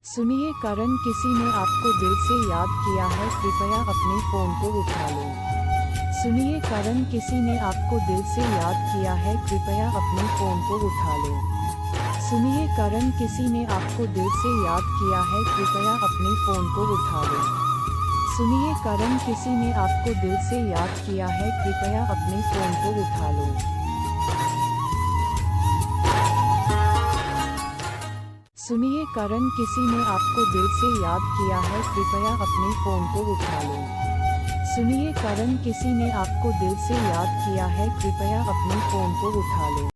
सुनिए करण किसी ने आपको दिल से याद किया है, कृपया अपने फ़ोन को उठा लो। सुनिए करण किसी ने आपको दिल से याद किया है, कृपया अपने फ़ोन को उठा लो। सुनिए करण किसी ने आपको दिल से याद किया है, कृपया अपने फ़ोन को उठा लो। सुनिए करण किसी ने आपको दिल से याद किया है, कृपया अपने फ़ोन को उठा लो। सुनिए करण किसी ने आपको दिल से याद किया है, कृपया अपने फ़ोन को उठा लो। सुनिए करण किसी ने आपको दिल से याद किया है, कृपया अपने फ़ोन को उठा लो।